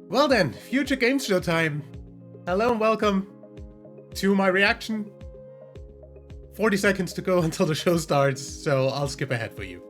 Well then, future game show time. Hello and welcome to my reaction. 40 seconds to go until the show starts, so I'll skip ahead for you.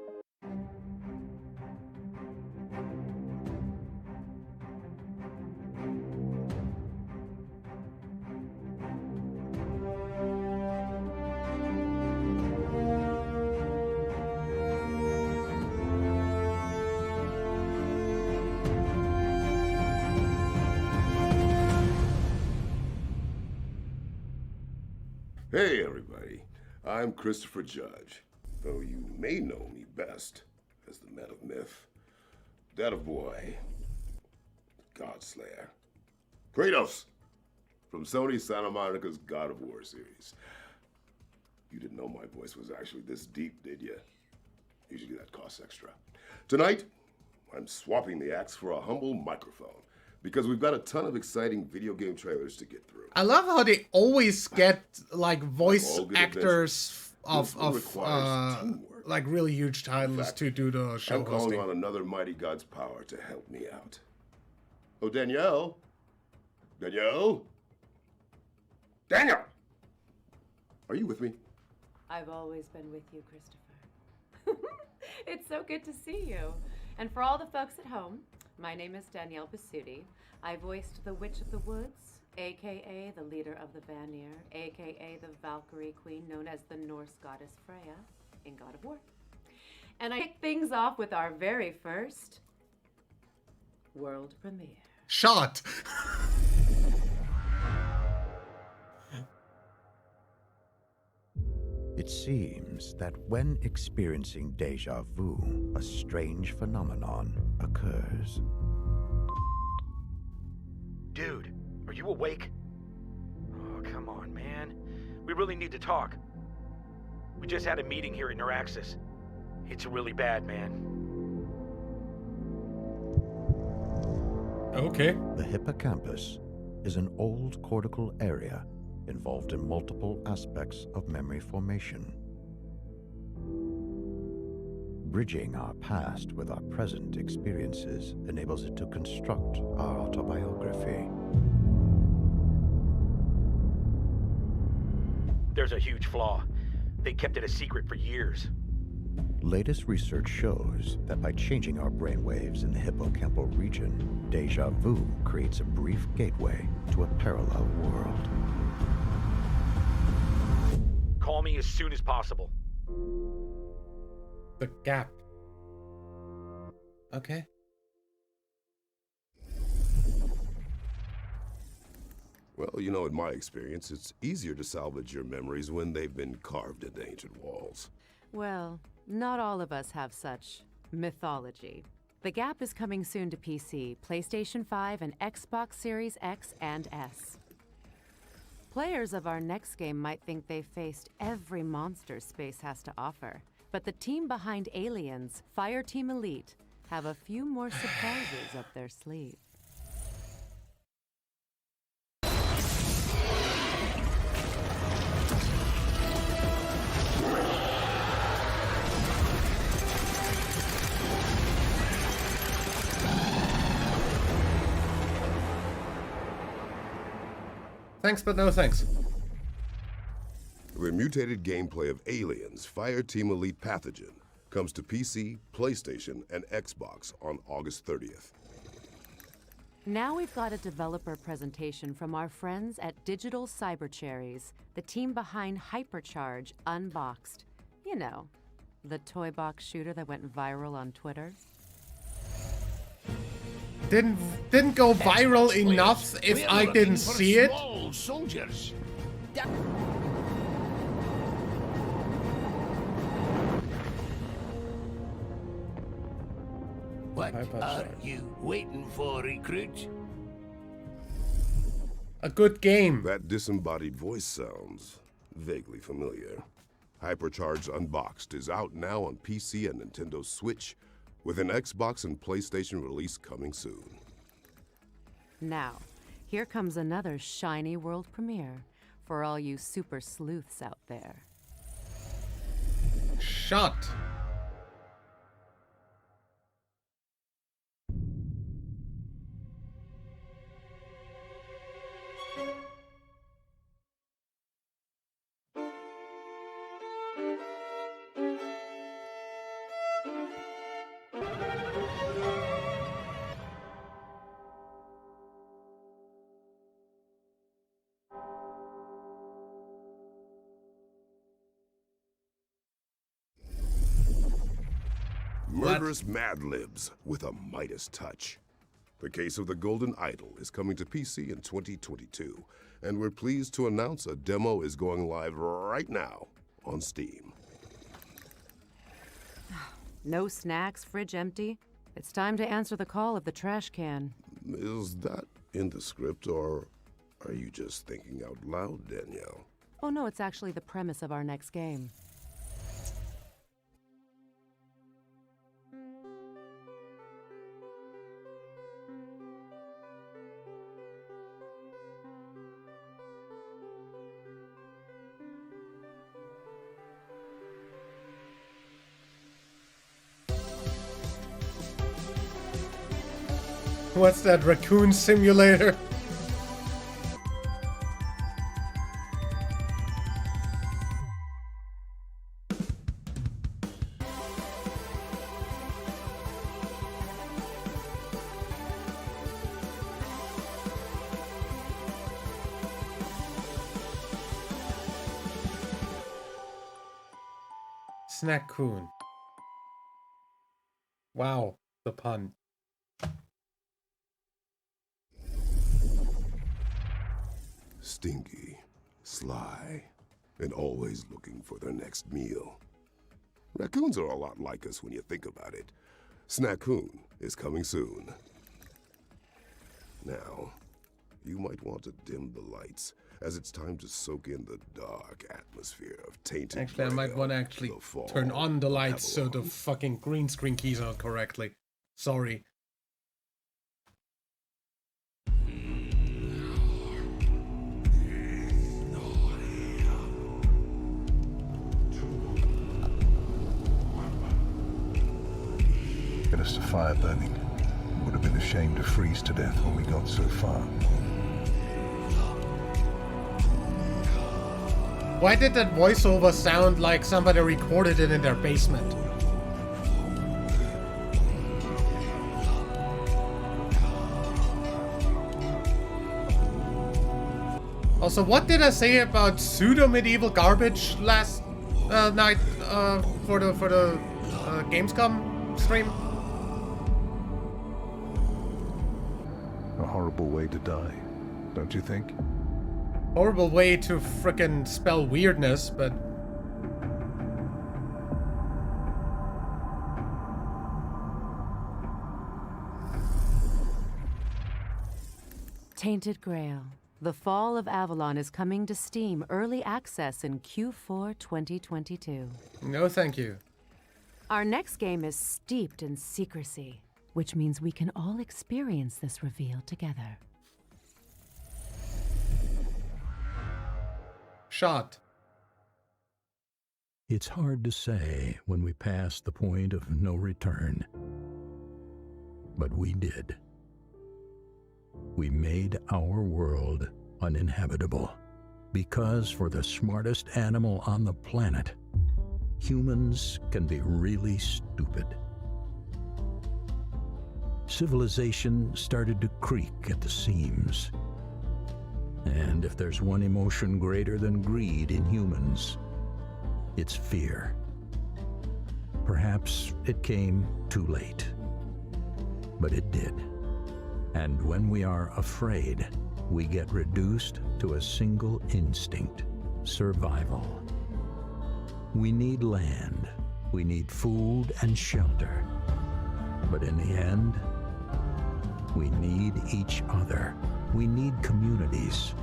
Hey everybody, I'm Christopher Judge, though you may know me best as the Man of Myth, Dad of Boy, Godslayer, Kratos, from Sony Santa Monica's God of War series. You didn't know my voice was actually this deep, did you? Usually that costs extra. Tonight, I'm swapping the axe for a humble microphone, because we've got a ton of exciting video game trailers to get through. I love how they always get like voice actors of like really huge titles to do the show I'm calling hosting. on another mighty god's power to help me out. Oh, Danielle? Danielle? Daniel! Are you with me? I've always been with you, Christopher. It's so good to see you. And for all the folks at home, my name is Danielle Basutti. I voiced the Witch of the Woods, aka the leader of the Vanir, aka the Valkyrie queen known as the Norse goddess Freya in God of War. And I kick things off with our very first world premiere. Shot! It seems that when experiencing déjà vu, a strange phenomenon occurs. Dude, are you awake? Oh, come on, man. We really need to talk. We just had a meeting here at Neuraxis. It's really bad, man. Okay. The hippocampus is an old cortical area involved in multiple aspects of memory formation. Bridging our past with our present experiences enables it to construct our autobiography. There's a huge flaw. They kept it a secret for years. Latest research shows that by changing our brainwaves in the hippocampal region, déjà vu creates a brief gateway to a parallel world. Call me as soon as possible. The gap. Okay. Well, you know, in my experience, it's easier to salvage your memories when they've been carved into ancient walls. Well, not all of us have such mythology. The Gap is coming soon to PC, PlayStation 5, and Xbox Series X and S. Players of our next game might think they've faced every monster space has to offer, but the team behind Aliens, Fireteam Elite, have a few more surprises up their sleeve. Thanks, but no thanks. The mutated gameplay of Aliens, Fireteam Elite Pathogen, comes to PC, PlayStation, and Xbox on August 30th. Now we've got a developer presentation from our friends at Digital Cyber Cherries, the team behind Hypercharge Unboxed. You know, the toy box shooter that went viral on Twitter. Didn't go viral enough if I didn't see it. Soldiers. What are you waiting for, recruit? A good game. That disembodied voice sounds vaguely familiar. Hypercharged Unboxed is out now on PC and Nintendo Switch, with an Xbox and PlayStation release coming soon. Now, here comes another shiny world premiere for all you super sleuths out there. Shot. Murderous Mad Libs with a Midas touch. The Case of the Golden Idol is coming to PC in 2022, and we're pleased to announce a demo is going live right now on Steam. No snacks, fridge empty. It's time to answer the call of the trash can. Is that in the script, or are you just thinking out loud, Danielle? Oh no, it's actually the premise of our next game. What's that, raccoon simulator? Snack-coon. Wow, the pun. Stinky, sly, and always looking for their next meal. Raccoons are a lot like us when you think about it. Snack-coon is coming soon. Now, you might want to dim the lights, as it's time to soak in the dark atmosphere of tainted Actually, I might want to actually turn on the lights so the fucking green screen keys are correctly. Sorry. Get us to fire burning. Would have been ashamed to freeze to death when we got so far. Why did that voiceover sound like somebody recorded it in their basement? Also, what did I say about pseudo-medieval garbage last night for the Gamescom stream? A horrible way to die, don't you think? Horrible way to frickin' spell weirdness, but... Tainted Grail. The Fall of Avalon is coming to Steam Early Access in Q4 2022. No, thank you. Our next game is steeped in secrecy, which means we can all experience this reveal together. Shot. It's hard to say when we pass the point of no return. But we did. We made our world uninhabitable. Because for the smartest animal on the planet, humans can be really stupid. Civilization started to creak at the seams. And if there's one emotion greater than greed in humans, it's fear. Perhaps it came too late, but it did. And when we are afraid, we get reduced to a single instinct: survival. We need land, we need food and shelter. But in the end, we need each other. We need communities.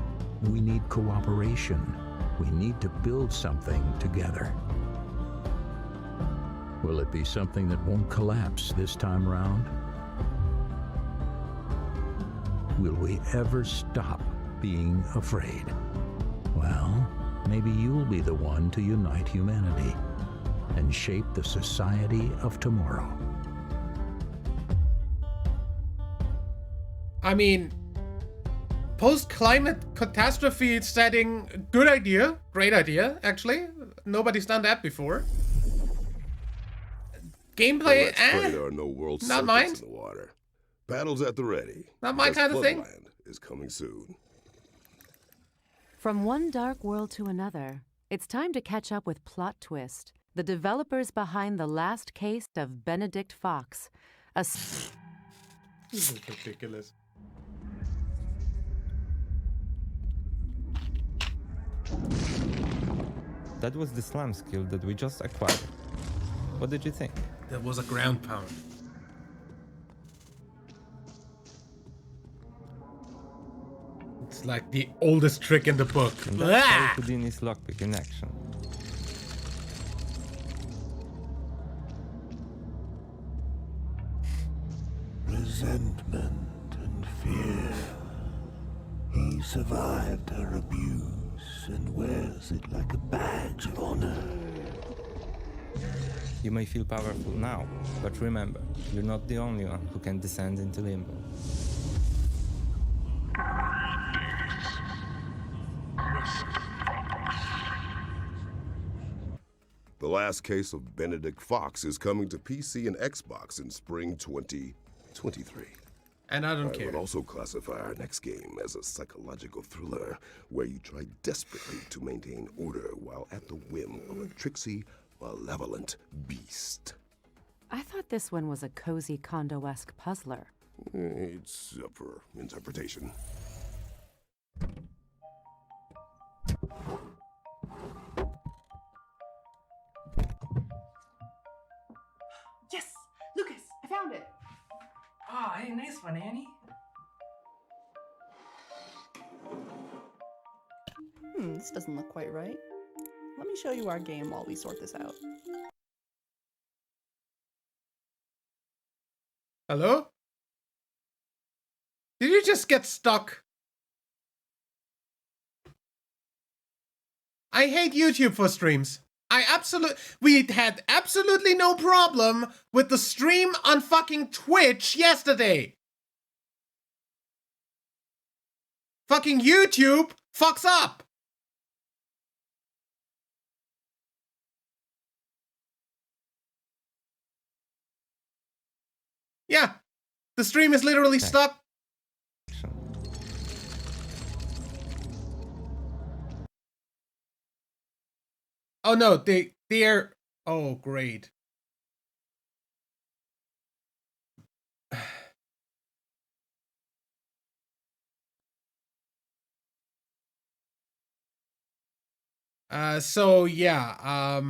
We need cooperation. We need to build something together. Will it be something that won't collapse this time round? Will we ever stop being afraid? Well, maybe you'll be the one to unite humanity and shape the society of tomorrow. I mean, post-climate catastrophe setting, good idea. Great idea, actually. Nobody's done that before. Gameplay, There are no world not serpents mine. in the water. Battles at the ready. Not my because kind of thing. Floodland is coming soon. From one dark world to another, it's time to catch up with Plot Twist, the developers behind the last case of Benedict Fox, a This is ridiculous. That was the slam skill that we just acquired. What did you think? That was a ground pound. It's like the oldest trick in the book. And that's Ah! Houdini's lockpick in action. Resentment and fear. He survived her abuse and wears it like a badge of honor. You may feel powerful now, but remember, you're not the only one who can descend into limbo. The last case of Benedict Fox is coming to PC and Xbox in spring 2023. And I don't I care. would also classify our next game as a psychological thriller where you try desperately to maintain order while at the whim of a tricksy, malevolent beast. I thought this one was a cozy condo-esque puzzler. It's up for interpretation. Yes! Lucas, I found it! Oh, hey, nice one, Annie. This doesn't look quite right. Let me show you our game while we sort this out. Hello? Did you just get stuck? I hate YouTube for streams. We had absolutely no problem with the stream on fucking Twitch yesterday. Fucking YouTube fucks up. Yeah, the stream is literally stuck. Oh no, they're... Oh, great. So yeah,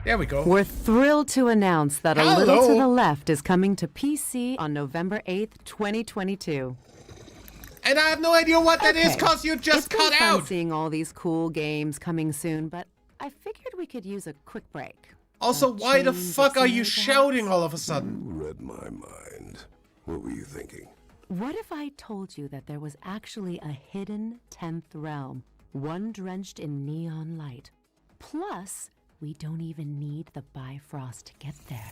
there we go. We're thrilled to announce that A Little to Hello. the Left is coming to PC on November 8th, 2022. And I have no idea what that is Okay. because you just It's been cut fun out. seeing all these cool games coming soon, but I figured we could use a quick break. Also, A why the change of fuck are you scenery, shouting perhaps? all of a sudden? You read my mind. What were you thinking? What if I told you that there was actually a hidden 10th realm, one drenched in neon light? Plus, we don't even need the Bifrost to get there.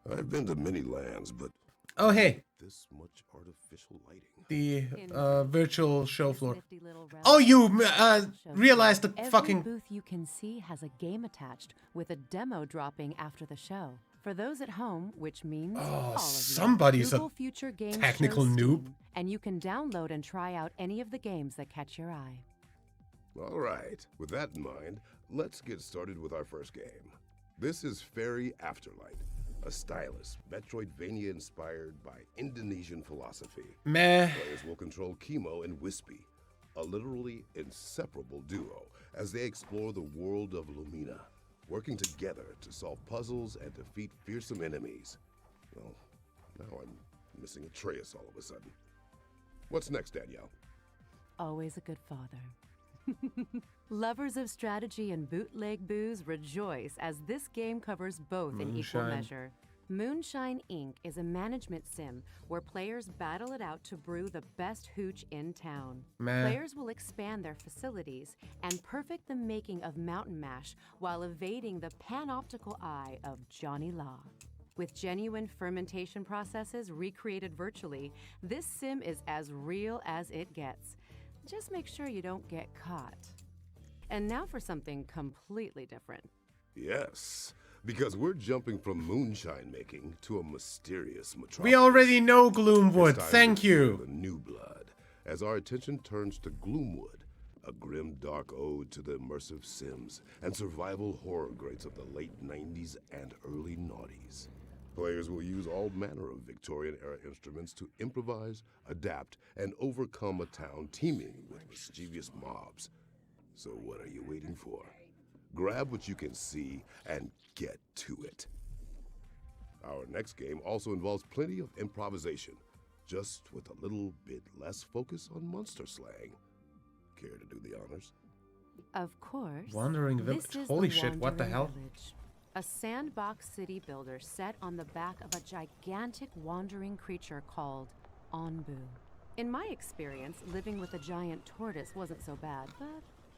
I've been to many lands, but Oh, hey, this much artificial lighting. the virtual show floor. Nifty little realm Oh, you shows realized the every fucking... booth you can see has a game attached with a demo dropping after the show. For those at home, which means all of you, somebody's a Google Future Games technical shows noob. Steam, and you can download and try out any of the games that catch your eye. All right, with that in mind, let's get started with our first game. This is Fairy Afterlight, a stylus Metroidvania inspired by Indonesian philosophy. Meh. Players will control Chemo and Wispy, a literally inseparable duo, as they explore the world of Lumina, working together to solve puzzles and defeat fearsome enemies. Well, now I'm missing Atreus all of a sudden. What's next, Danielle? Always a good father. Lovers of strategy and bootleg booze rejoice as this game covers both in equal Moonshine. measure. Moonshine Inc. is a management sim where players battle it out to brew the best hooch in town. Meh. Players will expand their facilities and perfect the making of Mountain Mash while evading the panoptical eye of Johnny Law. With genuine fermentation processes recreated virtually, this sim is as real as it gets. Just make sure you don't get caught. And now for something completely different. Yes, because we're jumping from moonshine making to a mysterious metropolis. We already know Gloomwood, This time thank to feel you. The new blood as our attention turns to Gloomwood, a grim, dark ode to the immersive Sims and survival horror greats of the late 90s and early noughties. Players will use all manner of Victorian-era instruments to improvise, adapt, and overcome a town teeming with mischievous mobs. So what are you waiting for? Grab what you can see and get to it. Our next game also involves plenty of improvisation, just with a little bit less focus on monster slang. Care to do the honors? Of course. Wandering Village. This is Holy the shit, what the Wandering hell? Village, a sandbox city builder set on the back of a gigantic wandering creature called Onbu. In my experience, living with a giant tortoise wasn't so bad, but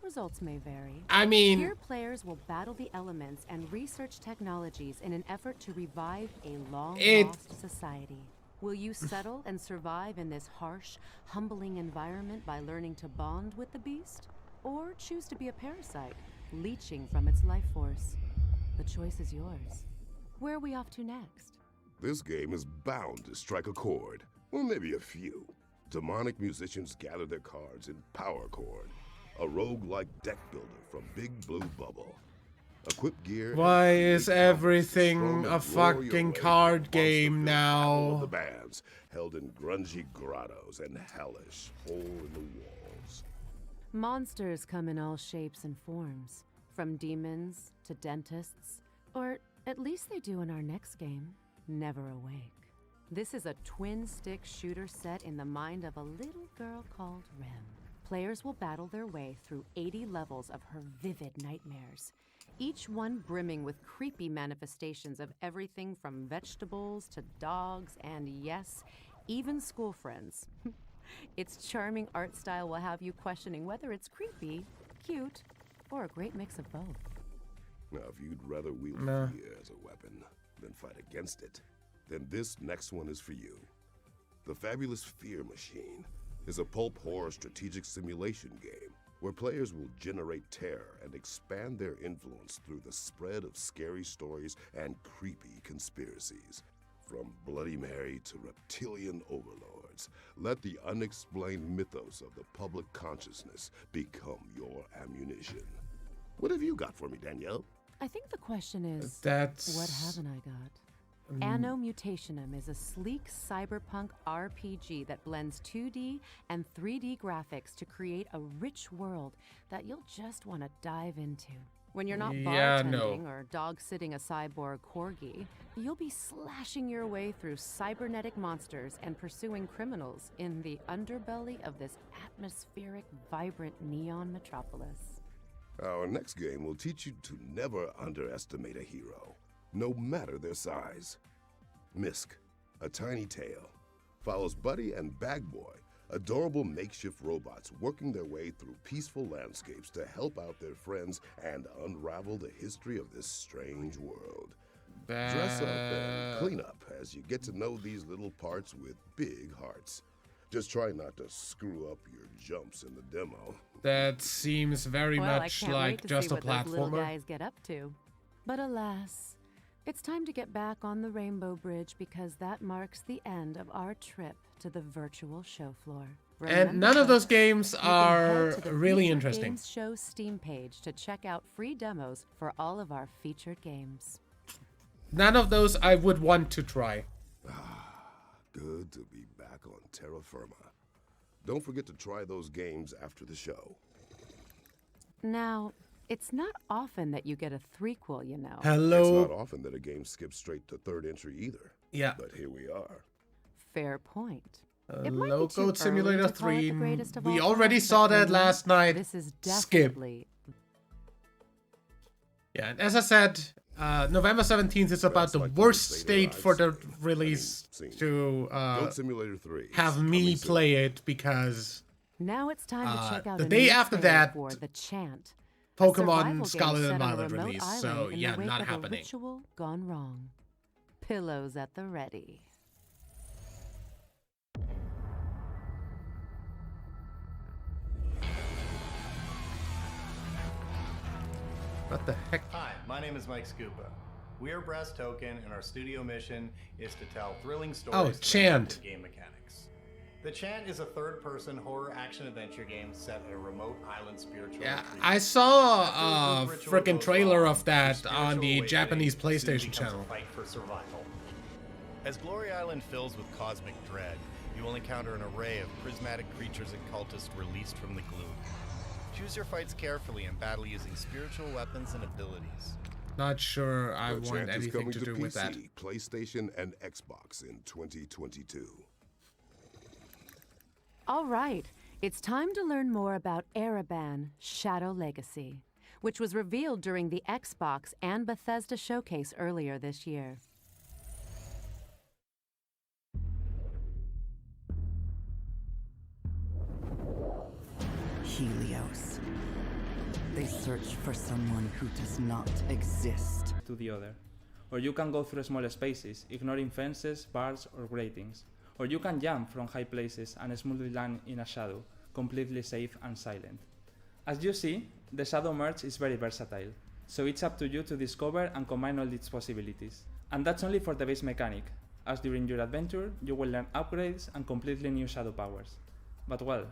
results may vary. I mean, here players will battle the elements and research technologies in an effort to revive a long-lost society. Will you settle and survive in this harsh, humbling environment by learning to bond with the beast? Or choose to be a parasite, leeching from its life force? The choice is yours. Where are we off to next? This game is bound to strike a chord, or maybe a few. Demonic musicians gather their cards in Power Chord, a roguelike deck builder from Big Blue Bubble. Equip gear. Why is everything a fucking card game now? The bands held in grungy grottos and hellish hole-in-the-walls. Monsters come in all shapes and forms, from demons to dentists, or at least they do in our next game, Never Awake. This is a twin-stick shooter set in the mind of a little girl called Rem. Players will battle their way through 80 levels of her vivid nightmares, each one brimming with creepy manifestations of everything from vegetables to dogs and, yes, even school friends. Its charming art style will have you questioning whether it's creepy, cute, or a great mix of both. Now, if you'd rather wield fear as a weapon than fight against it, then this next one is for you. The Fabulous Fear Machine is a pulp horror strategic simulation game where players will generate terror and expand their influence through the spread of scary stories and creepy conspiracies. From Bloody Mary to reptilian overlords, let the unexplained mythos of the public consciousness become your ammunition. What have you got for me, Danielle? I think the question is, that's... what haven't I got? Anno Mutationum is a sleek cyberpunk RPG that blends 2D and 3D graphics to create a rich world that you'll just want to dive into. When you're not bartending or dog-sitting a cyborg corgi, you'll be slashing your way through cybernetic monsters and pursuing criminals in the underbelly of this atmospheric, vibrant neon metropolis. Our next game will teach you to never underestimate a hero, no matter their size. Misk, a tiny tail, follows Buddy and Bagboy, adorable makeshift robots working their way through peaceful landscapes to help out their friends and unravel the history of this strange world. Dress up and clean up as you get to know these little parts with big hearts. Just try not to screw up your jumps in the demo. That seems very much like just a platformer. Those little guys get up to. But alas, it's time to get back on the Rainbow Bridge because that marks the end of our trip to the virtual show floor. And none of those games are really interesting. Games Show Steam page to check out free demos for all of our featured games. None of those I would want to try. Good to be back on terra firma. Don't forget to try those games after the show. Now, it's not often that you get a threequel, you know. Hello. It's not often that a game skips straight to third entry either. Yeah. But here we are. Fair point. Low Code Simulator 3. We already saw that last night. This is definitely... Yeah, and as I said, November 17th is about the worst state for the release to Simulator 3 have me play it because now it's time to check out the day after that for the Chant, Pokemon Scarlet and Violet release. So yeah, not happening. Ritual gone wrong. Pillows at the ready. What the heck? Hi, my name is Mike Scupa. We are Brass Token, and our studio mission is to tell thrilling stories about Chant. game mechanics. The Chant is a third-person horror action-adventure game set at a remote island spiritual Yeah, retreat. I saw After a the ritual freaking goes trailer wrong, of that your on the spiritual Japanese awakening soon PlayStation becomes channel. a fight for survival. As Glory Island fills with cosmic dread, you will encounter an array of prismatic creatures and cultists released from the gloom. Choose your fights carefully and battle using spiritual weapons and abilities. Not sure I The want Chant is anything coming to do PC, with that. PlayStation, and Xbox in 2022. All right, it's time to learn more about Ereban Shadow Legacy, which was revealed during the Xbox and Bethesda showcase earlier this year. Helios. They search for someone who does not exist. To the other. Or you can go through small spaces, ignoring fences, bars, or gratings. Or you can jump from high places and smoothly land in a shadow, completely safe and silent. As you see, the Shadow Merge is very versatile, so it's up to you to discover and combine all its possibilities. And that's only for the base mechanic, as during your adventure you will learn upgrades and completely new shadow powers. But well,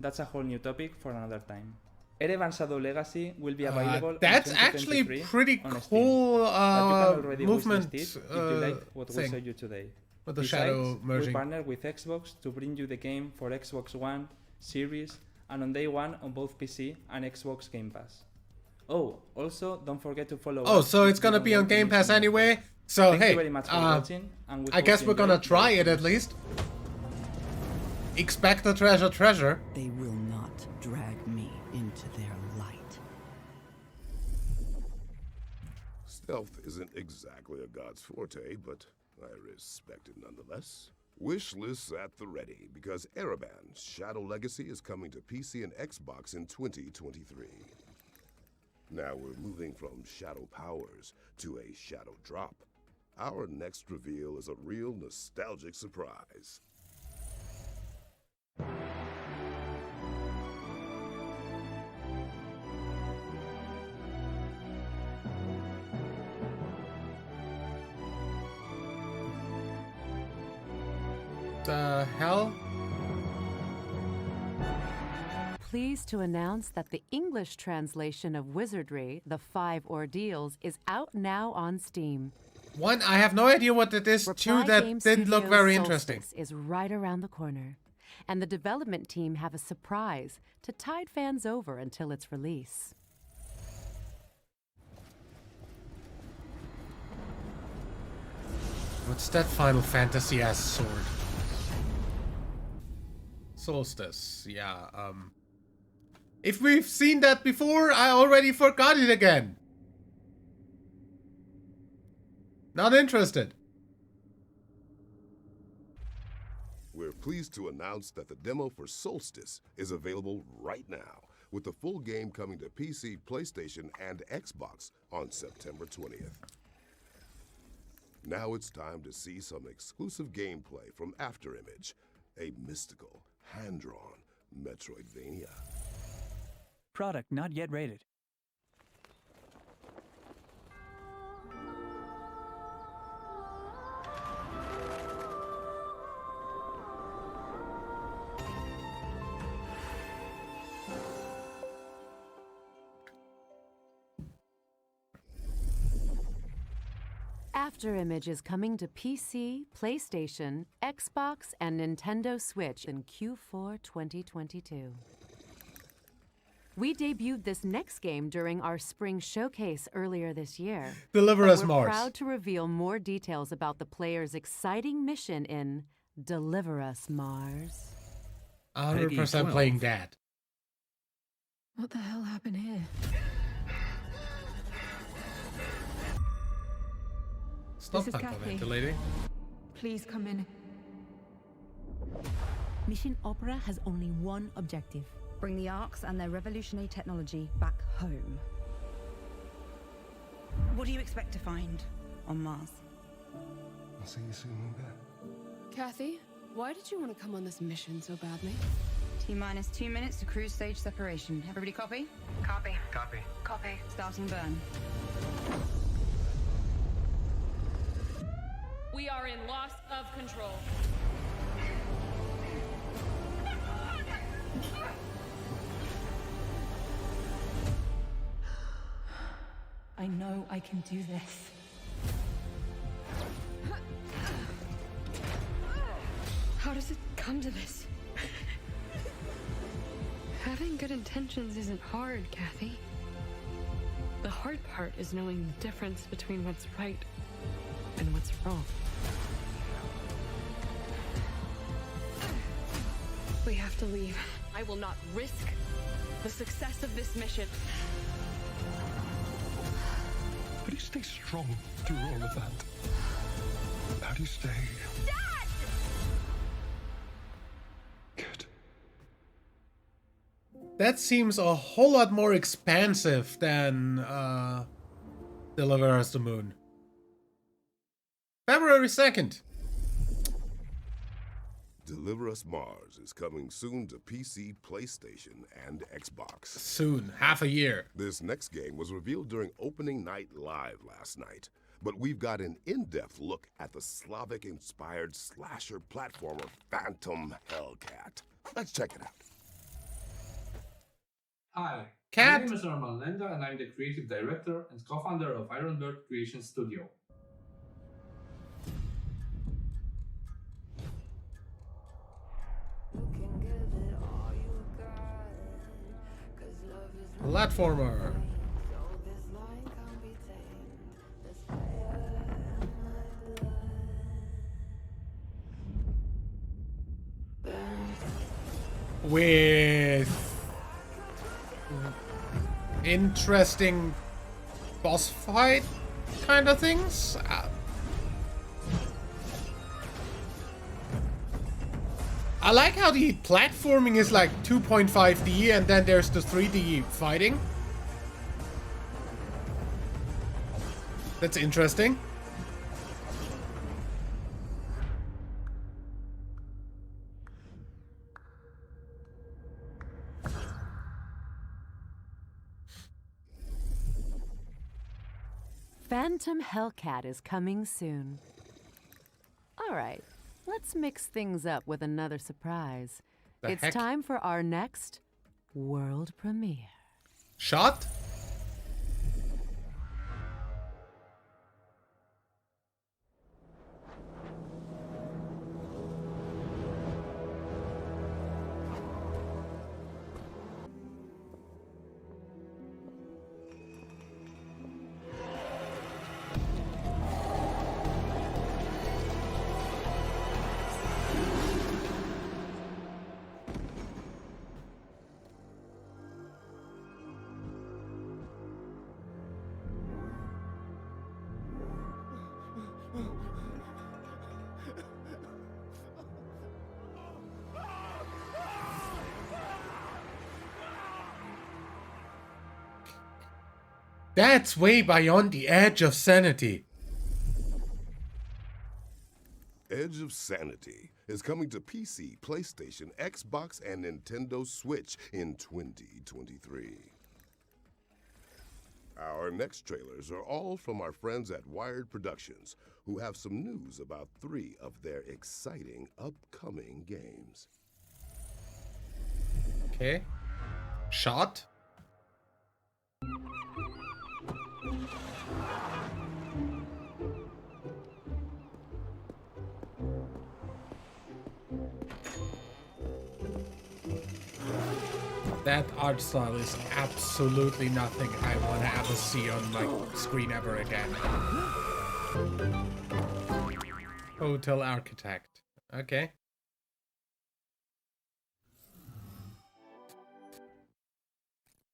that's a whole new topic for another time. Ereban Shadow Legacy will be available That's in actually 2023 pretty on cool movement movement if you like what we thing showed you today. with the Besides, shadow merging. we partnered with Xbox to bring you the game for Xbox One, Series, and on day one on both PC and Xbox Game Pass. Oh, also don't forget to follow. Oh, us so if it's you gonna don't be on want to Game miss Pass anything. anyway. So Thank hey, you very much for watching, and we I hope guess you we're gonna enjoyed try the it at least. Expect the treasure. They will not drag me into their light. Stealth isn't exactly a god's forte, but I respect it nonetheless. Wish lists at the ready, because Ereban Shadow Legacy is coming to PC and Xbox in 2023. Now we're moving from shadow powers to a shadow drop. Our next reveal is a real nostalgic surprise. The hell? Pleased to announce that the English translation of Wizardry, The Five Ordeals, is out now on Steam. One, I have no idea what it is. Two, Reply that Game didn't look Studios' very Solstice interesting. is right around the corner, and the development team have a surprise to tide fans over until its release. What's that Final Fantasy ass sword? Solstice, yeah, If we've seen that before, I already forgot it again. Not interested. We're pleased to announce that the demo for Solstice is available right now, with the full game coming to PC, PlayStation, and Xbox on September 20th. Now it's time to see some exclusive gameplay from Afterimage, a mystical, hand-drawn Metroidvania. Product not yet rated. Afterimage is coming to PC, PlayStation, Xbox, and Nintendo Switch in Q4 2022. We debuted this next game during our spring showcase earlier this year. Deliver but us we're Mars. proud to reveal more details about the player's exciting mission in Deliver Us Mars. 100% playing that. What the hell happened here? Stop This is Kathy. hyperventilating. Please come in. Mission Opera has only one objective. Bring the Arks and their revolutionary technology back home. What do you expect to find on Mars? I'll see you soon, Luca. Kathy, why did you want to come on this mission so badly? T-minus 2 minutes to cruise stage separation. Everybody copy? Copy. Copy. Copy. Starting burn. We are in loss of control. I know I can do this. How does it come to this? Having good intentions isn't hard, Kathy. The hard part is knowing the difference between what's right and what's wrong. We have to leave. I will not risk the success of this mission. How do you stay strong through all of that? How do you stay... Dad! Good. That seems a whole lot more expansive than Deliver Us the Moon. February 2nd. Deliver Us Mars is coming soon to PC, PlayStation, and Xbox. Soon, half a year. This next game was revealed during opening night live last night, but we've got an in-depth look at the Slavic-inspired slasher platformer Phantom Hellcat. Let's check it out. Hi, Cat. my name is Norman Lenda and I'm the creative director and co-founder of Ironbird Creation Studio. Platformer. With interesting boss fight kind of things. I like how the platforming is like 2.5D and then there's the 3D fighting. That's interesting. Phantom Hellcat is coming soon. All right, let's mix things up with another surprise. It's time for our next world premiere. Shot? That's way beyond the edge of sanity. Edge of Sanity is coming to PC, PlayStation, Xbox, and Nintendo Switch in 2023. Our next trailers are all from our friends at Wired Productions, who have some news about 3 of their exciting upcoming games. Okay. Shot? That art style is absolutely nothing I want to ever see on my screen ever again. Hotel Architect. Okay.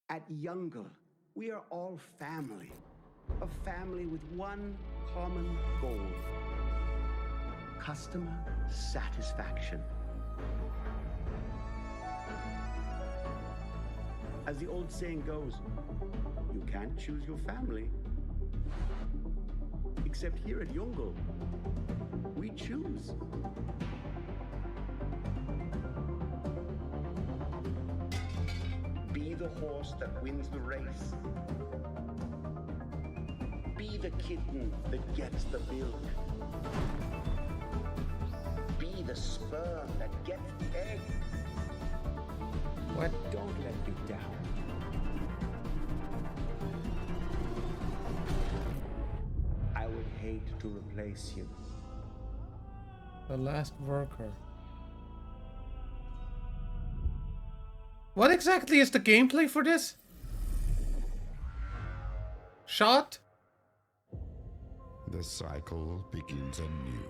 At Youngle, we are all family. A family with one common goal. Customer satisfaction. As the old saying goes, you can't choose your family. Except here at Youngle, we choose. Be the horse that wins the race. Be the kitten that gets the milk. Be the sperm that gets the egg. What? Don't let me down. I would hate to replace you. The last worker. What exactly is the gameplay for this? Shot? The cycle begins anew.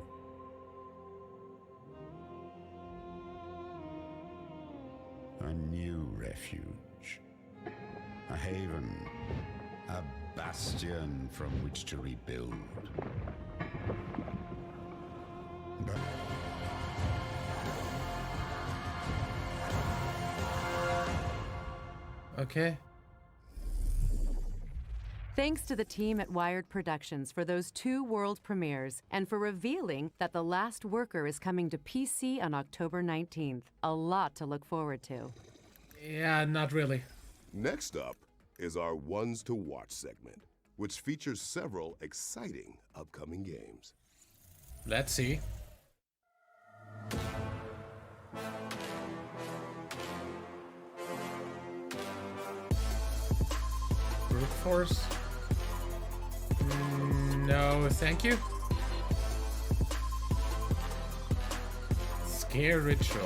A new refuge. A haven. A bastion from which to rebuild. But okay. Thanks to the team at Wired Productions for those 2 world premieres and for revealing that The Last Worker is coming to PC on October 19th. A lot to look forward to. Yeah, not really. Next up is our Ones to Watch segment, which features several exciting upcoming games. Let's see. Brute Force? No, thank you. Scare Ritual.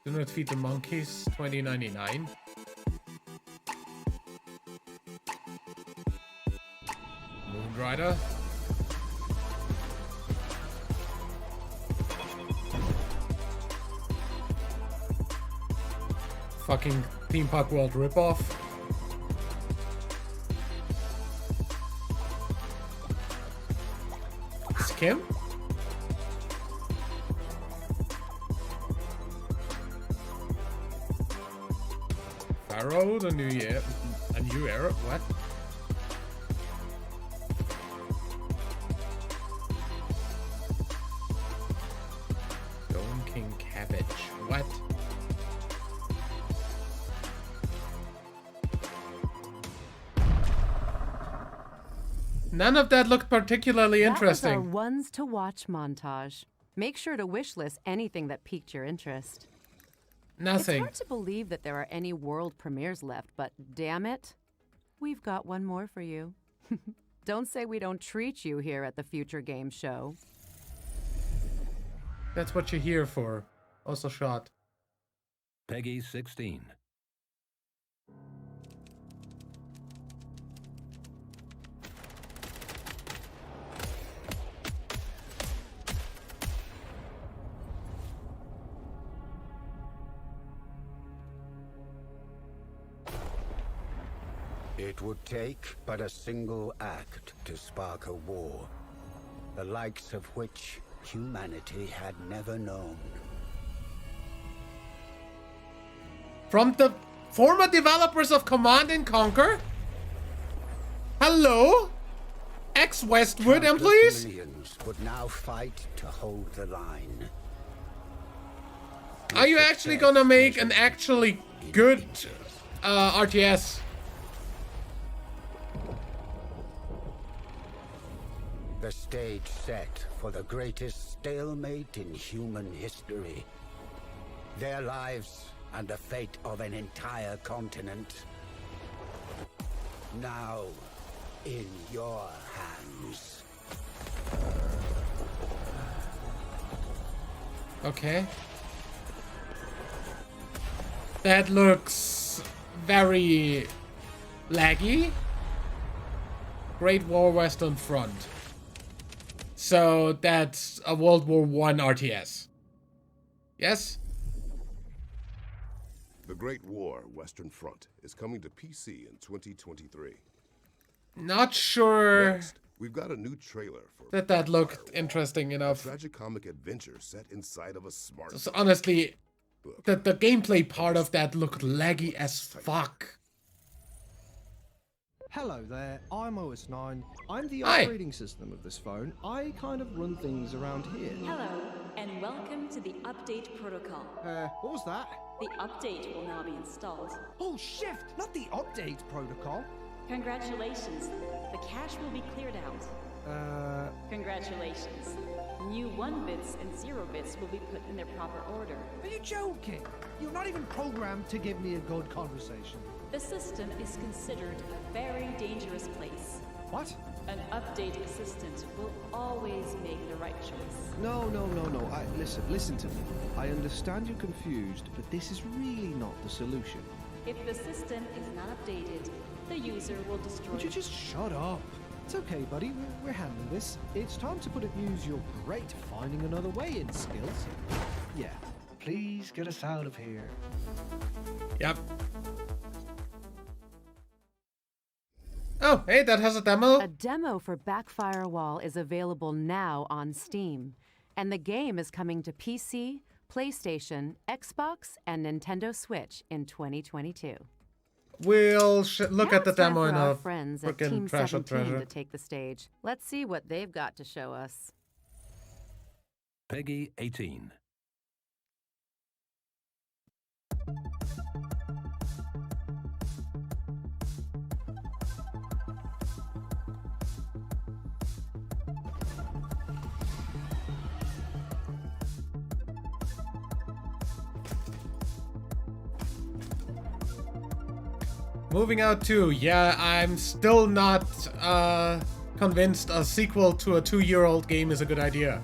Do not feed the monkeys, $20.99. Moonrider. Fucking Theme Park World ripoff. Skim? Pharaoh, the new year. A new era? What? Stone King Cabbage. What? None of that looked particularly interesting. That was our Ones to Watch montage. Make sure to wishlist anything that piqued your interest. Nothing. It's hard to believe that there are any world premieres left, but damn it, we've got one more for you. Don't say we don't treat you here at the Future Game Show. That's what you're here for. Also shot. Peggy 16. it would take but a single act to spark a war, the likes of which humanity had never known. From the former developers of Command & Conquer? Hello? Ex-Westwood employees? Millions would now fight to hold the line. Are you actually gonna make an actually good RTS? The stage set for the greatest stalemate in human history. Their lives and the fate of an entire continent. Now, in your hands. Okay. That looks very laggy. Great War Western Front. So that's a World War I RTS. Yes? The Great War Western Front is coming to PC in 2023. Not sure. Next, we've got a new trailer for that looked interesting enough. A tragicomic adventure set inside of a smart. So honestly, the gameplay part of that looked laggy as fuck. Hello there, I'm OS9. I'm the Hi. operating system of this phone. I kind of run things around here. Hello, and welcome to the update protocol. What was that? The update will now be installed. Oh, shift! Not the update protocol. Congratulations, the cache will be cleared out. Congratulations. New 1 bits and 0 bits will be put in their proper order. Are you joking? You're not even programmed to give me a good conversation. The system is considered a very dangerous place. What? An update assistant will always make the right choice. No. Listen to me. I understand you're confused, but this is really not the solution. If the system is not updated, the user will destroy. Would you just shut up? It's okay, buddy. We're handling this. It's time to put it use your great finding another way in skills. Yeah. Please get us out of here. Yep. Oh, hey, that has a demo. A demo for Backfire Wall is available now on Steam, and the game is coming to PC, PlayStation, Xbox, and Nintendo Switch in 2022. We'll look at the It's time demo for in our a friends at frickin' Team Trash or 17 Treasure. to take the stage. Let's see what they've got to show us. Peggy 18. Moving out to, yeah, I'm still not convinced a sequel to a 2-year-old game is a good idea.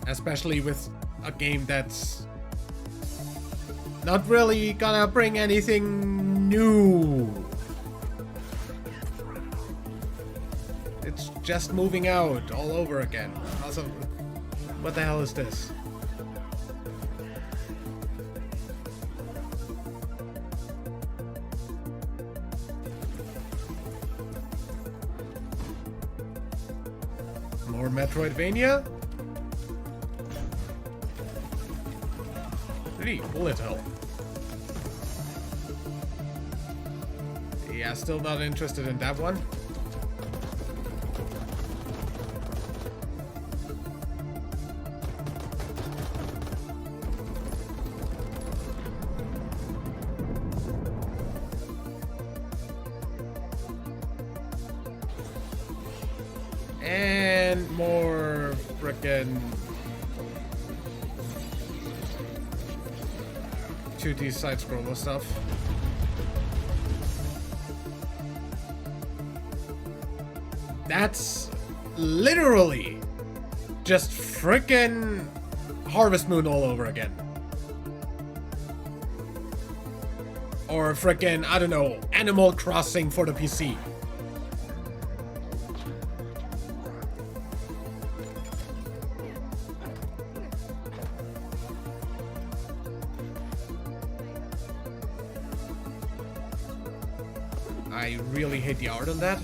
Especially with a game that's not really gonna bring anything new. It's just moving out all over again. Also, what the hell is this? More Metroidvania? Pretty bullet hell. Yeah, still not interested in that one. And more frickin' 2D side-scroller stuff. That's literally just frickin' Harvest Moon all over again. Or frickin', I don't know, Animal Crossing for the PC. I really hate the art on that.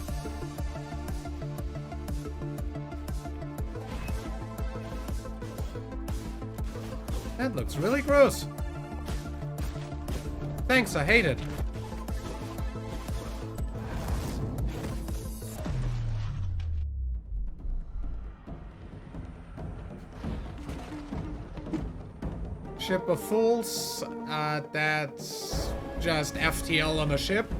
That looks really gross. Thanks, I hate it. Ship of Fools. That's just FTL on a ship.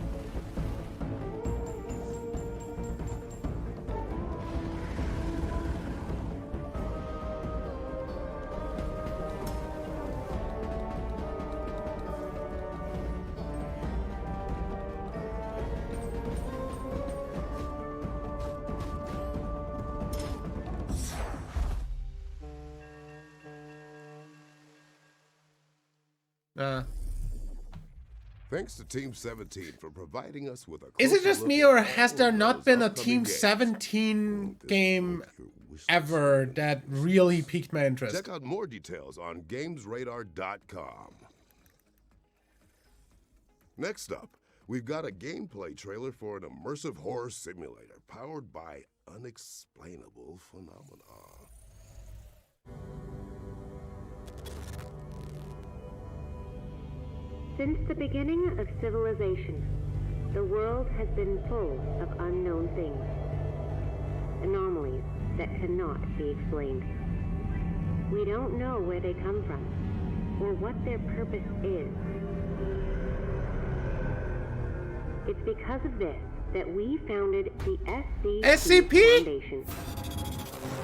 Thanks to Team 17 for providing us with a Is it closer just look me, at or all has there of not those been a upcoming Team games? 17 game ever that really piqued my interest? Check out more details on GamesRadar.com. Next up, we've got a gameplay trailer for an immersive horror simulator powered by unexplainable phenomena. Since the beginning of civilization, the world has been full of unknown things, anomalies that cannot be explained. We don't know where they come from, or what their purpose is. It's because of this that we founded the SCP Foundation,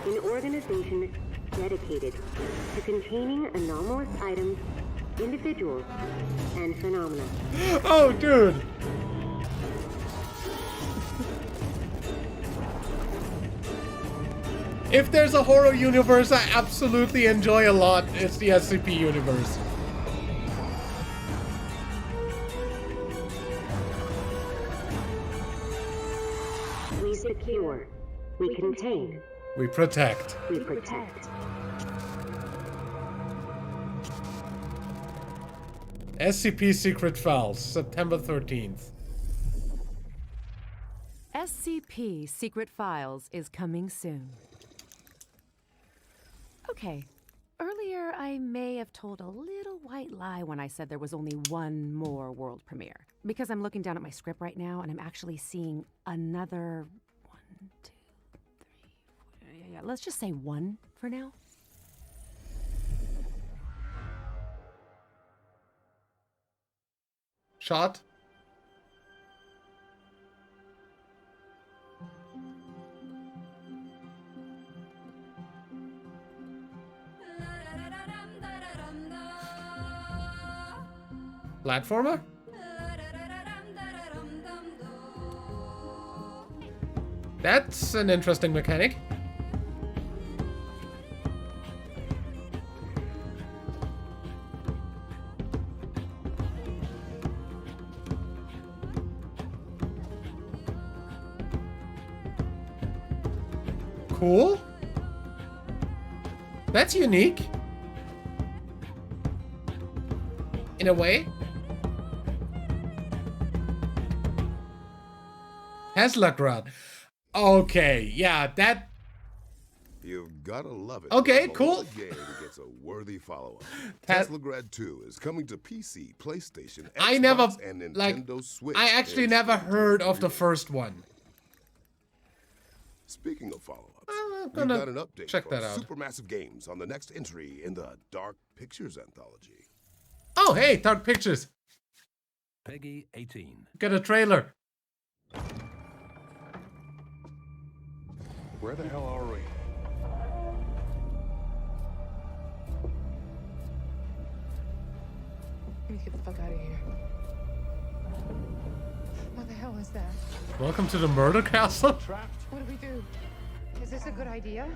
an organization dedicated to containing anomalous items, individuals, and phenomena. Oh, dude. If there's a horror universe I absolutely enjoy a lot, it's the SCP universe. We secure. We contain. We protect. We protect. SCP Secret Files, September 13th. SCP Secret Files is coming soon. Okay, earlier I may have told a little white lie when I said there was only one more world premiere. Because I'm looking down at my script right now and I'm actually seeing another 1, 2, 3, 4, yeah, let's just say 1 for now. Shot. Platformer? That's an interesting mechanic. Cool. That's unique. In a way. Tesla Grad. Okay, yeah, that... You've gotta love it. Okay, The cool. whole game gets a worthy follow-up. Teslagrad 2 is coming to PC, PlayStation, Xbox, I never, and Nintendo like, Switch. I actually in never 2023. heard of the first one. Speaking of follow-ups, I'm we've gonna got an update check for that out. Supermassive Games on the next entry in the Dark Pictures anthology. Oh, hey, Dark Pictures. Peggy 18. Got a trailer. Where the hell are we? We need to get the fuck out of here. What the hell is that? Welcome to the murder castle. What do we do? Is this a good idea?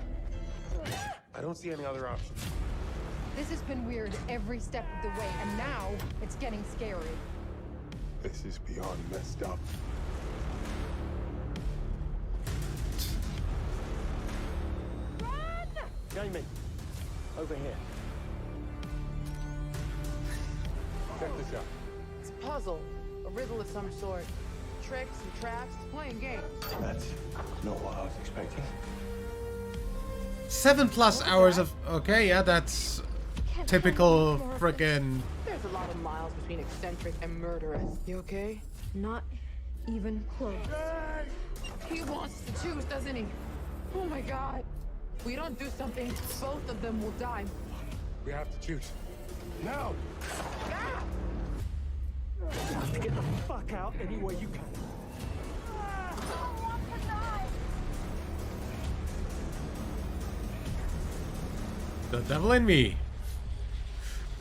I don't see any other options. This has been weird every step of the way, and now it's getting scary. This is beyond messed up. Jamie, over here. Check this out. It's a puzzle, a riddle of some sort. Tricks and traps, playing games. That's not what I was expecting. 7+ hours of... Okay, yeah, that's typical frickin'... There's a lot of miles between eccentric and murderous. You okay? Not even close. He wants to choose, doesn't he? Oh my god. If we don't do something, both of them will die. We have to choose. Now! Ah! Get the fuck out any way you can. The devil in me.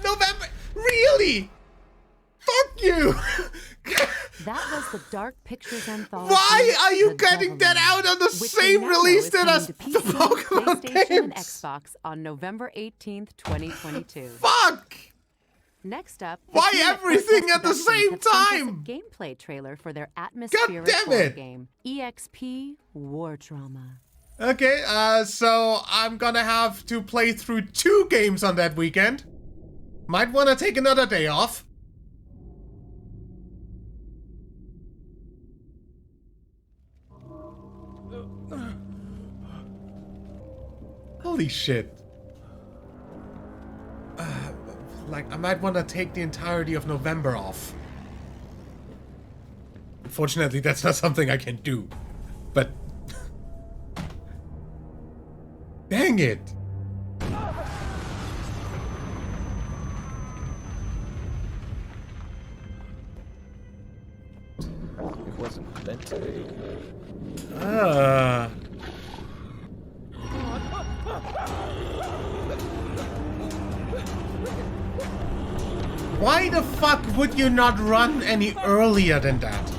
November? Really? Fuck you! That was the Dark Pictures anthology. Why are you The getting that Devil in out on the which same now release is date coming as to the PC, Pokemon PlayStation, and games? Xbox on November 18th, 2022. Fuck! Next up, the Why team at everything Cortex at the Productions same have sent us a time? gameplay trailer for their atmospheric damn horror it. game, EXP War Trauma. Okay, so I'm gonna have to play through 2 games on that weekend. Might want to take another day off. Holy shit. Like, I might want to take the entirety of November off. Unfortunately, that's not something I can do. But... dang it! It wasn't meant to be. Why the fuck would you not run any earlier than that?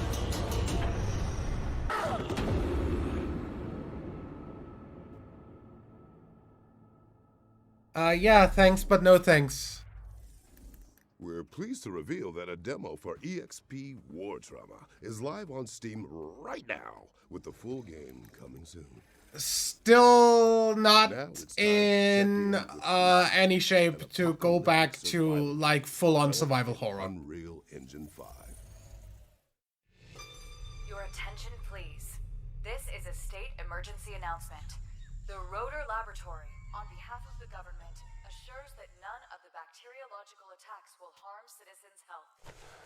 Yeah, thanks, but no thanks. We're pleased to reveal that a demo for EXP War Trauma is live on Steam right now, with the full game coming soon. Still not in any shape to go back to like full-on survival horror. Unreal Engine 5. Your attention, please. This is a state emergency announcement. The Rotor Laboratory, on behalf of the government, assures that none of the bacteriological attacks will harm citizens' health.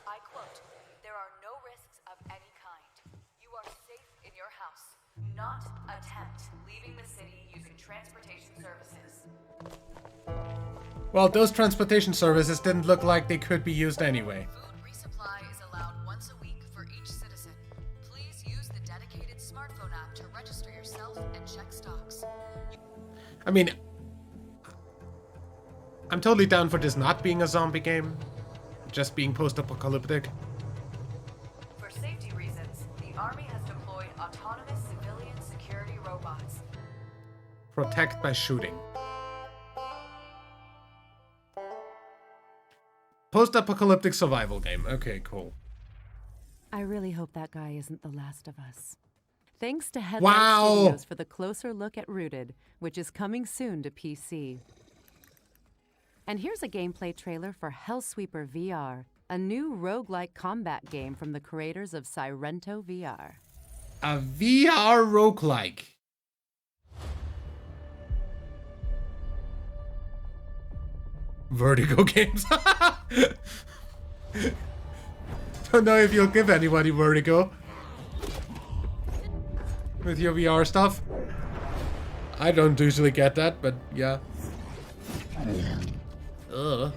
I quote, "There are no risks of any kind. You are safe in your house. Not attempt leaving the city using transportation services." Well, those transportation services didn't look like they could be used anyway. Food resupply is allowed once a week for each citizen. Please use the dedicated smartphone app to register yourself and check stocks. I mean, I'm totally down for this not being a zombie game, just being post-apocalyptic. For safety reasons, the Army has deployed autonomous civilian security robots. Protect by shooting. Post-apocalyptic survival game. Okay, cool. I really hope that guy isn't The Last of Us. Thanks to Headlight Studios for the closer look at Rooted, which is coming soon to PC. And here's a gameplay trailer for Hellsweeper VR, a new roguelike combat game from the creators of Sirento VR. A VR roguelike. Vertigo games. Don't know if you'll give anybody vertigo with your VR stuff. I don't usually get that, but yeah. Ugh.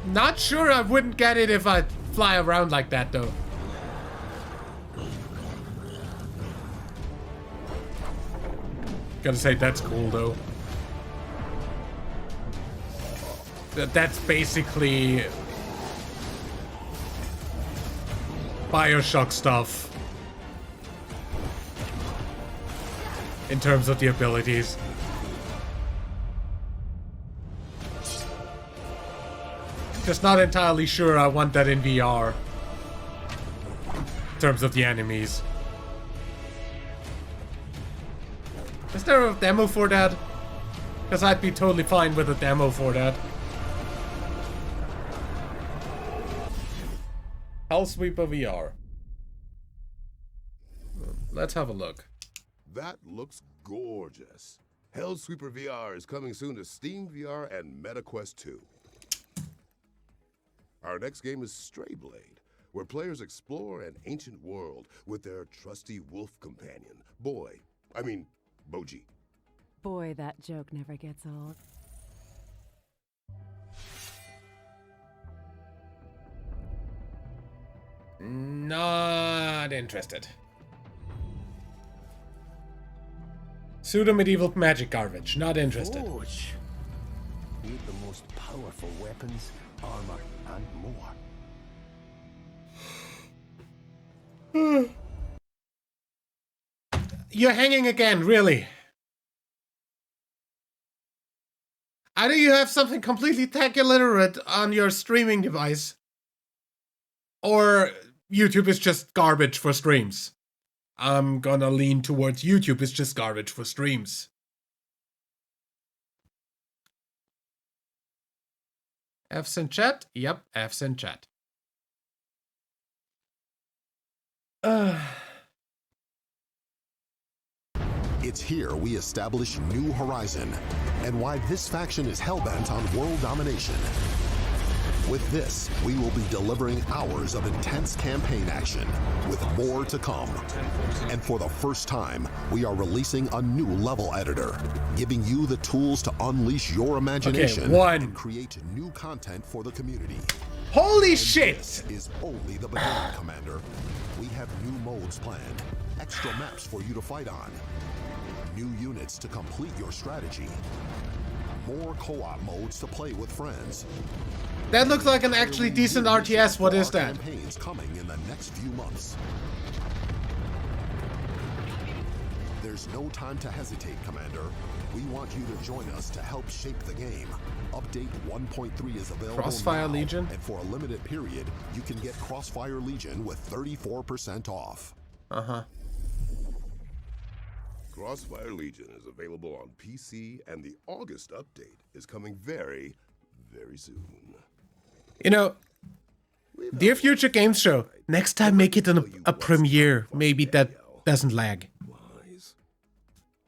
Not sure I wouldn't get it if I fly around like that, though. Gotta say, that's cool, though. That's basically BioShock stuff in terms of the abilities. Just not entirely sure I want that in VR in terms of the enemies. Is there a demo for that? Because I'd be totally fine with a demo for that. Hellsweeper VR. Let's have a look. That looks gorgeous. Hellsweeper VR is coming soon to Steam VR and MetaQuest 2. Our next game is Strayblade, where players explore an ancient world with their trusty wolf companion, Boji. Boy, that joke never gets old. Not interested. Pseudo-medieval magic garbage. Not interested. Forge. Need the most powerful weapons, armor, and more. You're hanging again, really? Either you have something completely tech illiterate on your streaming device, or YouTube is just garbage for streams. I'm gonna lean towards YouTube is just garbage for streams. F's in chat? Yep, F's in chat. It's here we establish New Horizon, and why this faction is hellbent on world domination. With this, we will be delivering hours of intense campaign action, with more to come. And for the first time, we are releasing a new level editor, giving you the tools to unleash your imagination and create new content for the community. Holy and shit! This is only the beginning, Commander. We have new modes planned, extra maps for you to fight on, new units to complete your strategy, more co-op modes to play with friends. That looks like an actually decent RTS. What is that? Campaigns coming in the next few months. There's no time to hesitate, Commander. We want you to join us to help shape the game. Update 1.3 is available Crossfire now, Legion? and for a limited period, you can get Crossfire Legion with 34% off. Uh-huh. Crossfire Legion is available on PC, and the August update is coming very, very soon. You know, dear future games show, next time make it a premiere. Maybe that doesn't lag.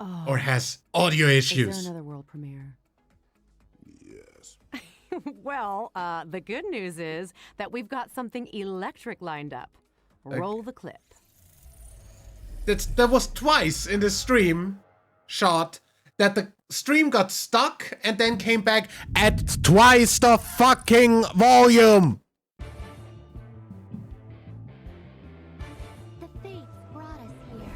Oh. Or has audio issues. Is there another world premiere? Yes. Well, the good news is that we've got something electric lined up. Roll the clip. That was twice in the stream shot that the stream got stuck and then came back at twice the fucking volume. The fates brought us here.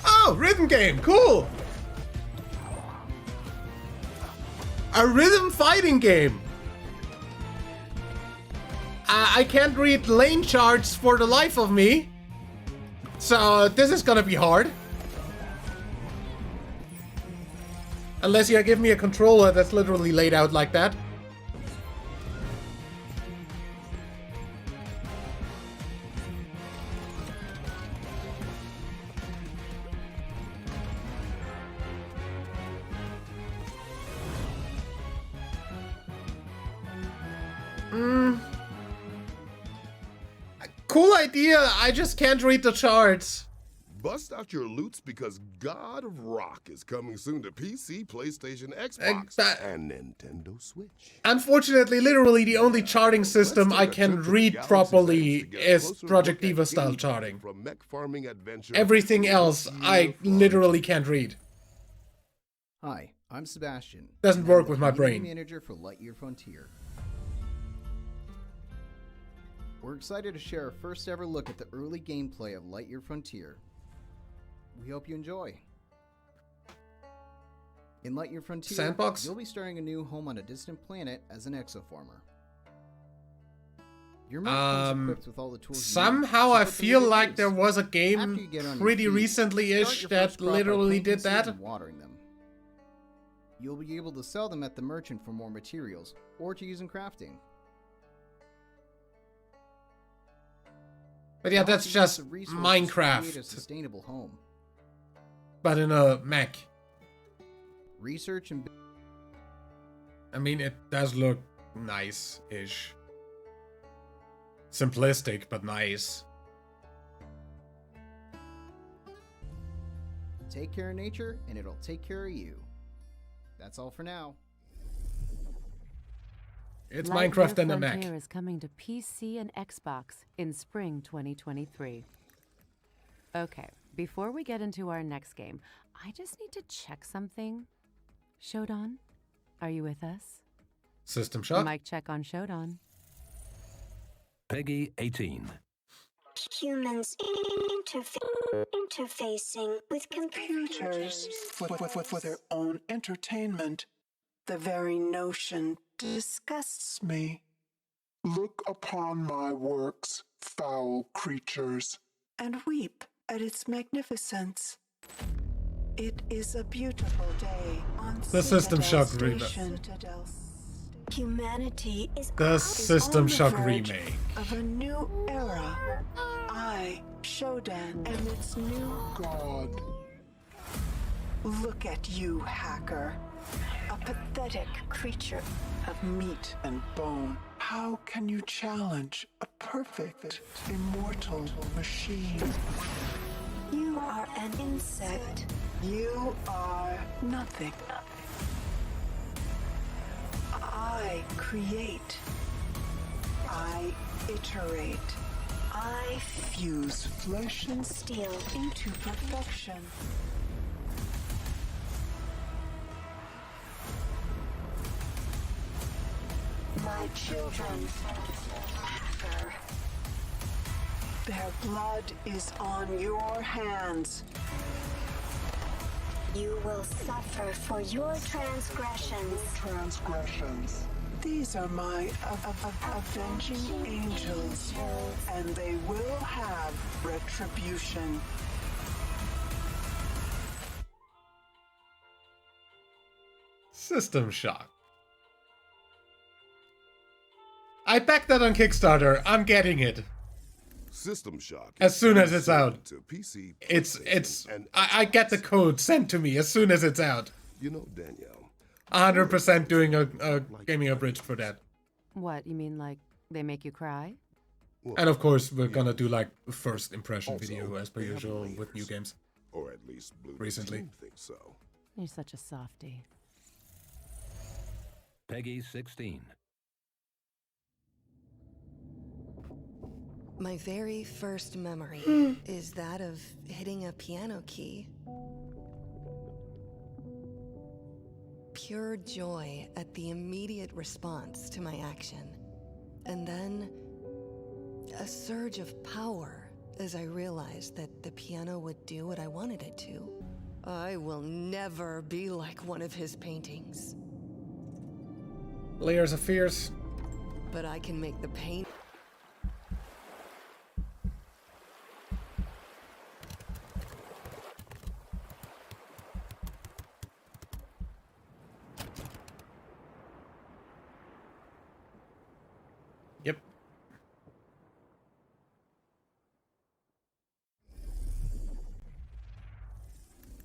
Oh, rhythm game, cool. A rhythm fighting game. I can't read lane charts for the life of me. So this is gonna be hard. Unless you give me a controller that's literally laid out like that. Cool idea, I just can't read the charts. Bust out your loots because God of Rock is coming soon to PC, PlayStation, Xbox, and Nintendo Switch. Unfortunately, literally the only charting system I can read properly is Project Diva style charting. From mech farming adventure. Everything else I literally can't read. Hi, I'm Sebastian. Doesn't work with my brain. Manager for Lightyear Frontier. We're excited to share our first ever look at the early gameplay of Lightyear Frontier. We hope you enjoy. In Lightyear Frontier, Sandbox? You'll be starting a new home on a distant planet as an exoformer. Your mech comes equipped with all the tools somehow I feel like there was a game pretty recently-ish that literally did that. Watering them. You'll be able to sell them at the merchant for more materials, or to use in crafting. But yeah, that's just Minecraft. Create a sustainable home. But in a mech. Research and... I mean, it does look nice-ish. Simplistic, but nice. Take care of nature, and it'll take care of you. That's all for now. It's Lightyear Minecraft and a mech. Frontier is coming to PC and Xbox in spring 2023. Okay, before we get into our next game, I just need to check something. Shodan, are you with us? System Shock. Mic check on Shodan. Peggy 18. Humans interfacing with computers for their own entertainment. The very notion disgusts me. Look upon my works, foul creatures, and weep at its magnificence. It is a beautiful day on the System Shock remake. Humanity is the System Shock remake of a new era. I, Shodan, am its new god. Look at you, hacker. A pathetic creature of meat and bone. How can you challenge a perfect, immortal machine? You are an insect. You are nothing. I create. I iterate. I fuse flesh and steel into perfection. My children, Hacker. Their blood is on your hands. You will suffer for your transgressions. These are my avenging angels, and they will have retribution. System Shock. I backed that on Kickstarter. I'm getting it. System Shock. As soon as it's out. To PC, I get the code sent to me as soon as it's out. You know, Danielle. 100% doing a gaming abridged for that. What, you mean like they make you cry? And of course, we're gonna do like a first impression video as per usual with new games. Or at least Blue recently. Think so. You're such a softie. Peggy 16. My very first memory is that of hitting a piano key. Pure joy at the immediate response to my action. And then a surge of power as I realized that the piano would do what I wanted it to. I will never be like one of his paintings. Layers of Fears. But I can make the paint. Yep.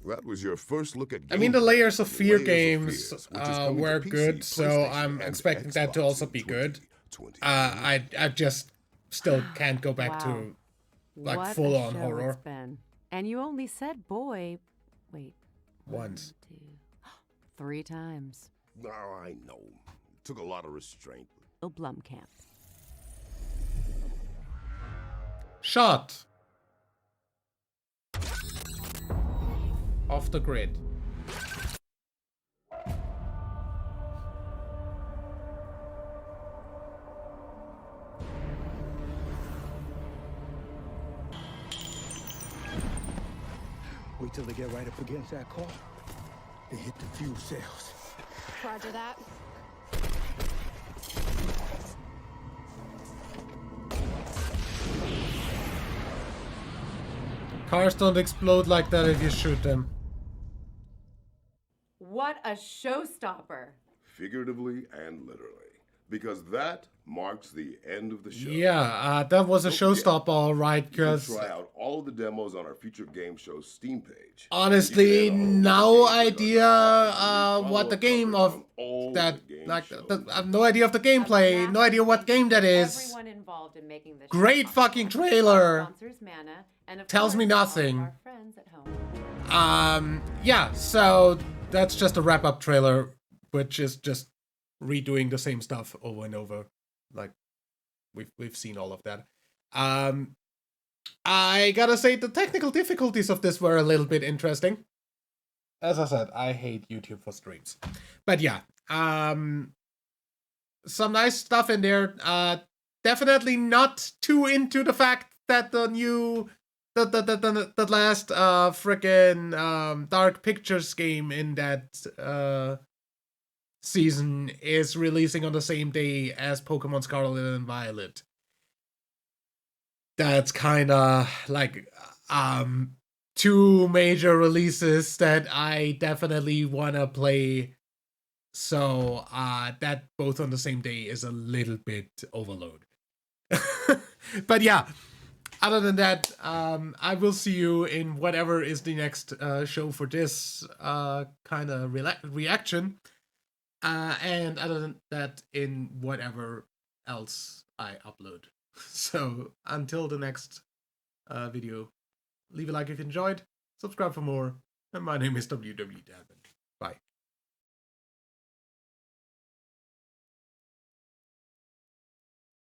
That was your first look at I mean, the Layers of Fear Layers games coming were to PC, good, so PlayStation, I'm and expecting that to Xbox also in be good. 2020. I just still can't go back Wow. to like What full a on show horror. It's been. And you only said boy, wait, Once. 1, 2, 3 times. No, I know. It took a lot of restraint. Oh, Blumkamp. Shot. Off the grid. Wait till they get right up against that car. They hit the fuel cells. Roger that. Cars don't explode like that if you shoot them. What a showstopper. Figuratively and literally. Because that marks the end of the show. Yeah, that was a showstopper, all right, You can because try out all of the demos on our future game show Steam page. honestly, no idea what the game of that, like, I have no idea of the gameplay, no idea what game that is. Everyone involved in making this Great fucking trailer. sponsors Mana, and of Tells me course, all of nothing. our friends at home. Yeah, so that's just a wrap-up trailer, which is just redoing the same stuff over and over. Like, we've seen all of that. I gotta say, the technical difficulties of this were a little bit interesting. As I said, I hate YouTube for streams. But yeah, some nice stuff in there. Definitely not too into the fact that the new... The last frickin' Dark Pictures game in that season is releasing on the same day as Pokemon Scarlet and Violet. That's kinda like two major releases that I definitely wanna play. So that both on the same day is a little bit overload. But yeah. Other than that, I will see you in whatever is the next show for this kind of reaction. And other than that, in whatever else I upload. So, until the next video, leave a like if you enjoyed, subscribe for more, and my name is WW Dad.